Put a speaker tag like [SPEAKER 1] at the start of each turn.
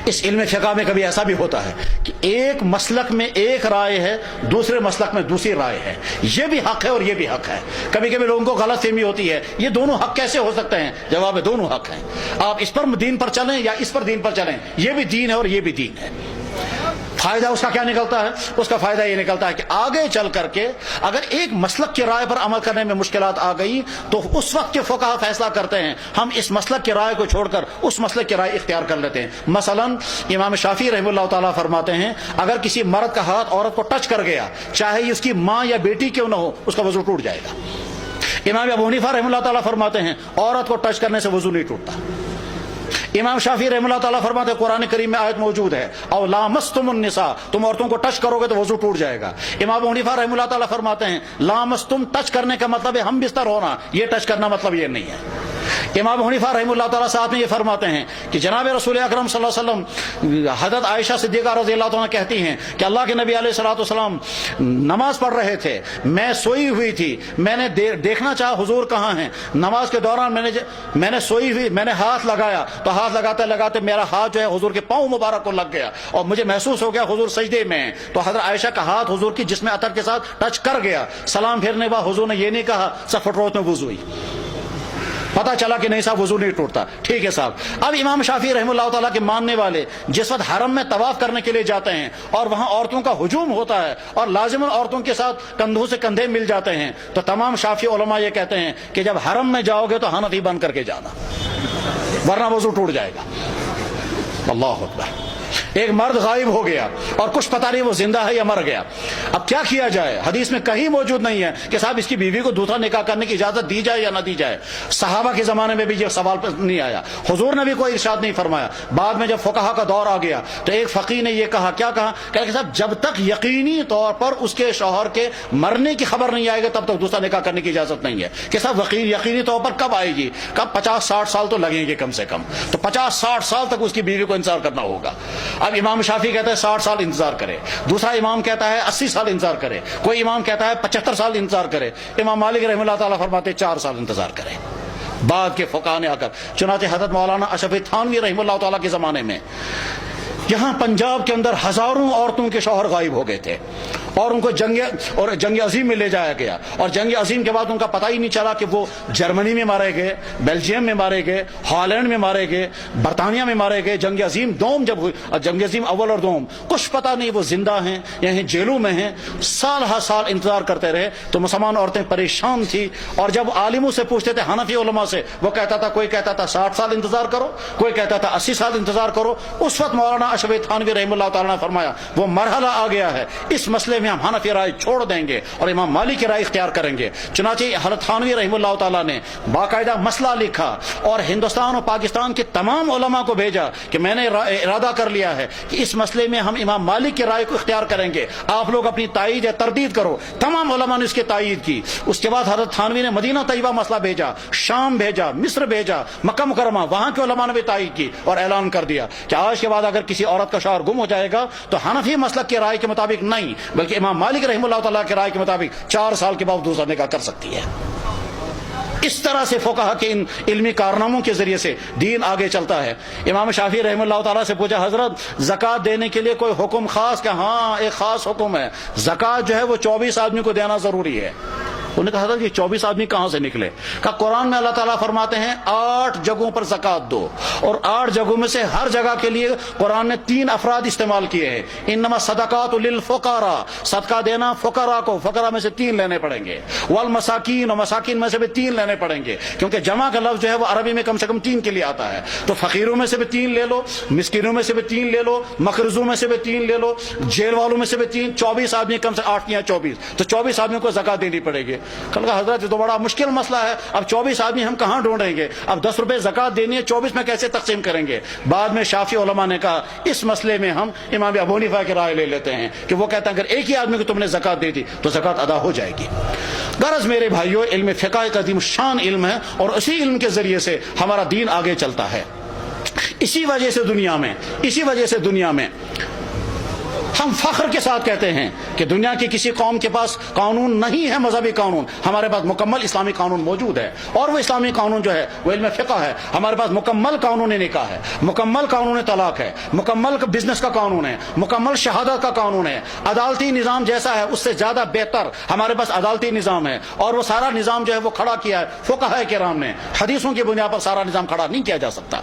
[SPEAKER 1] اس علم فقہ میں کبھی ایسا بھی ہوتا ہے کہ ایک مسلک میں ایک رائے ہے، دوسرے مسلک میں دوسری رائے ہے، یہ بھی حق ہے اور یہ بھی حق ہے۔ کبھی کبھی لوگوں کو غلط فہمی ہوتی ہے، یہ دونوں حق کیسے ہو سکتے ہیں؟ جواب ہے دونوں حق ہیں، آپ اس پر دین پر چلیں یا اس پر دین پر چلیں، یہ بھی دین ہے اور یہ بھی دین ہے۔ فائدہ اس کا کیا نکلتا ہے؟ اس کا فائدہ یہ نکلتا ہے کہ آگے چل کر کے اگر ایک مسلک کی رائے پر عمل کرنے میں مشکلات آ گئی تو اس وقت کے فقہا فیصلہ کرتے ہیں ہم اس مسلک کی رائے کو چھوڑ کر اس مسلک کی رائے اختیار کر لیتے ہیں۔ مثلا امام شافعی رحمہ اللہ تعالیٰ فرماتے ہیں اگر کسی مرد کا ہاتھ عورت کو ٹچ کر گیا، چاہے یہ اس کی ماں یا بیٹی کیوں نہ ہو، اس کا وضو ٹوٹ جائے گا۔ امام ابو حنیفہ رحمہ اللہ تعالیٰ فرماتے ہیں عورت کو ٹچ کرنے سے وضو نہیں ٹوٹتا۔ امام شافعی رحمہ اللہ تعالیٰ فرماتے ہیں قرآن کریم میں آیت موجود ہے او لامستم النساء، تم عورتوں کو ٹچ کرو گے تو وضو ٹوٹ جائے گا۔ امام ابو حنیفہ رحمہ اللہ تعالیٰ فرماتے ہیں لامستم ٹچ کرنے کا مطلب ہے ہم بستر ہونا، یہ ٹچ کرنا مطلب یہ نہیں ہے۔ امام ابو حنیفہ رحمہ اللہ تعالیٰ صاحب نے یہ فرماتے ہیں کہ جناب رسول اکرم صلی اللہ علیہ وسلم، حضرت عائشہ صدیقہ رضی اللہ عنہ کہتی ہیں کہ اللہ کے نبی علیہ الصلوۃ والسلام نماز پڑھ رہے تھے، میں سوئی ہوئی تھی، میں نے دیکھنا چاہا حضور کہاں ہیں۔ نماز کے دوران میں نے سوئی ہوئی، میں نے ہاتھ لگایا تو ہاتھ لگاتے لگاتے میرا ہاتھ جو ہے حضور کے پاؤں مبارک کو لگ گیا اور مجھے محسوس ہو گیا حضور سجدے میں ہیں، تو حضرت عائشہ کا ہاتھ حضور کی جسم عطر کے ساتھ ٹچ کر گیا۔ سلام پھیرنے بعد حضور نے یہ نہیں کہا سب فٹروت میں وضو ہوئی، پتا چلا کہ نہیں صاحب وضو نہیں ٹوٹتا۔ ٹھیک ہے صاحب، اب امام شافعی رحمہ اللہ تعالیٰ کے ماننے والے جس وقت حرم میں طواف کرنے کے لیے جاتے ہیں اور وہاں عورتوں کا ہجوم ہوتا ہے اور لازماً عورتوں کے ساتھ کندھوں سے کندھے مل جاتے ہیں، تو تمام شافعی علماء یہ کہتے ہیں کہ جب حرم میں جاؤ گے تو حنفی بن کر کے جانا، ورنہ وضو ٹوٹ جائے گا۔ اللہ اکبر، ایک مرد غائب ہو گیا اور کچھ پتہ نہیں وہ زندہ ہے یا مر گیا، اب کیا کیا جائے؟ حدیث میں کہیں موجود نہیں ہے کہ صاحب اس کی بیوی کو دوسرا نکاح کرنے کی اجازت دی جائے یا نہ دی جائے۔ صحابہ کے زمانے میں بھی یہ سوال نہیں آیا، حضور نے بھی کوئی ارشاد نہیں فرمایا۔ بعد میں جب فقہا کا دور آ گیا تو ایک فقیہ نے یہ کہا، کیا کہا کہ صاحب جب تک یقینی طور پر اس کے شوہر کے مرنے کی خبر نہیں آئے گی تب تک دوسرا نکاح کرنے کی اجازت نہیں ہے۔ کہ صاحب یقینی طور پر کب آئے گی؟ کب 50-60 سال تو لگیں گے کم سے کم، تو 50-60 سال تک اس کی بیوی کو انتظار کرنا ہوگا۔ اب امام شافعی کہتا ہے 60 سال انتظار کرے، دوسرا امام کہتا ہے 80 سال انتظار کرے، کوئی امام کہتا ہے 75 سال انتظار کرے، امام مالک رحمہ اللہ تعالیٰ فرماتے 4 سال انتظار کرے۔ بعد کے فقہا نے آ کر، چنانچہ حضرت مولانا اشرف تھانوی رحمہ اللہ تعالیٰ کے زمانے میں یہاں پنجاب کے اندر ہزاروں عورتوں کے شوہر غائب ہو گئے تھے اور ان کو جنگ عظیم میں لے جایا گیا، اور جنگ عظیم کے بعد ان کا پتہ ہی نہیں چلا کہ وہ جرمنی میں مارے گئے، بیلجیم میں مارے گئے، ہالینڈ میں مارے گئے، برطانیہ میں مارے گئے۔ جنگ عظیم دوم جب ہوئی، جنگ عظیم اول اور دوم، کچھ پتہ نہیں وہ زندہ ہیں یا جیلوں میں ہیں۔ سال ہر سال انتظار کرتے رہے تو مسلمان عورتیں پریشان تھی، اور جب عالموں سے پوچھتے تھے حنفی علماء سے، وہ کہتا تھا، کوئی کہتا تھا 60 سال انتظار کرو، کوئی کہتا تھا 80 سال انتظار کرو۔ اس وقت مولانا اشرف تھانوی رحمہ اللہ تعالیٰ نے فرمایا وہ مرحلہ آ گیا ہے، اس مسئلے میں ہم حنفی رائے چھوڑ دیں گے اور امام مالک کی رائے اختیار کریں گے۔ چنانچہ حضرت تھانوی رحمہ اللہ تعالیٰ نے باقاعدہ مسئلہ لکھا اور ہندوستان اور پاکستان کے تمام علماء کو بھیجا کہ میں نے ارادہ کر لیا ہے کہ اس مسئلے میں ہم امام مالک کی رائے کو اختیار کریں گے، آپ لوگ اپنی تائید یا تردید کرو۔ تمام علماء نے اس کی تائید کی۔ اس کے بعد حضرت تھانوی نے مدینہ طیبہ مسئلہ بھیجا، شام بھیجا، مصر بھیجا، مکہ مکرمہ، وہاں کے علماء نے بھی تائید کی اور اعلان کر دیا کہ آج کے بعد اگر کسی عورت کا شوہر گم ہو جائے گا تو حنفی مسلک کی رائے کے مطابق نہیں بلکہ امام مالک رحمہ اللہ تعالیٰ کی رائے کے مطابق 4 سال کے بعد دوسرا نکاح کر سکتی ہے۔ اس طرح سے فقہا کے ان علمی کارناموں کے ذریعے سے دین آگے چلتا ہے۔ امام شافعی رحمہ اللہ تعالیٰ سے پوچھا حضرت زکوٰۃ دینے کے لیے کوئی حکم خاص؟ کہ ہاں ایک خاص حکم ہے، زکوٰۃ جو ہے وہ 24 آدمی کو دینا ضروری ہے۔ انہوں نے کہا حضرت یہ 24 آدمی کہاں سے نکلے؟ کہا قرآن میں اللہ تعالیٰ فرماتے ہیں 8 جگہوں پر زکوٰۃ دو، اور 8 جگہوں میں سے ہر جگہ کے لیے قرآن نے 3 افراد استعمال کیے ہیں۔ انما صدقات للفقراء، صدقہ دینا فقراء کو، فقراء میں سے 3 لینے پڑیں گے، والمساکین، اور مساکین میں سے بھی 3 لینے پڑیں گے، کیونکہ جمع کا لفظ جو ہے وہ عربی میں کم سے کم 3 کے لیے آتا ہے۔ تو فقیروں میں سے بھی 3 لے لو، مسکینوں میں سے بھی 3 لے لو، مقرضوں میں سے بھی 3 لے لو، جیل والوں میں سے بھی 3، 24 آدمی کم سے 8 یا 24، تو 24 آدمیوں کو زکوٰۃ دینی پڑے گی۔ کہا حضرت یہ تو بڑا مشکل مسئلہ ہے، اب 24 آدمی ہم کہاں ڈھونڈیں گے؟ اب 10 روپے زکوٰۃ دینی ہے، 24 میں کیسے تقسیم کریں گے؟ بعد میں شافعی علماء نے کہا اس مسئلے میں ہم امام ابو حنیفہ کی رائے لے لیتے ہیں کہ وہ کہتا ہے اگر ایک ہی آدمی کو تم نے زکوٰۃ دے دی تو زکوٰۃ ادا ہو جائے گی۔ غرض میرے بھائیو، علم فقہ ایک عظیم شان علم ہے اور اسی علم کے ذریعے سے ہمارا دین آگے چلتا ہے۔ اسی وجہ سے دنیا میں ہم فخر کے ساتھ کہتے ہیں کہ دنیا کی کسی قوم کے پاس قانون نہیں ہے مذہبی قانون، ہمارے پاس مکمل اسلامی قانون موجود ہے، اور وہ اسلامی قانون جو ہے وہ علم فقہ ہے۔ ہمارے پاس مکمل قانون نکاح ہے، مکمل قانون طلاق ہے، مکمل بزنس کا قانون ہے، مکمل شہادت کا قانون ہے۔ عدالتی نظام جیسا ہے اس سے زیادہ بہتر ہمارے پاس عدالتی نظام ہے، اور وہ سارا نظام جو ہے وہ کھڑا کیا ہے فقہاء کرام نے۔ حدیثوں کی بنیاد پر سارا نظام کھڑا نہیں کیا جا سکتا۔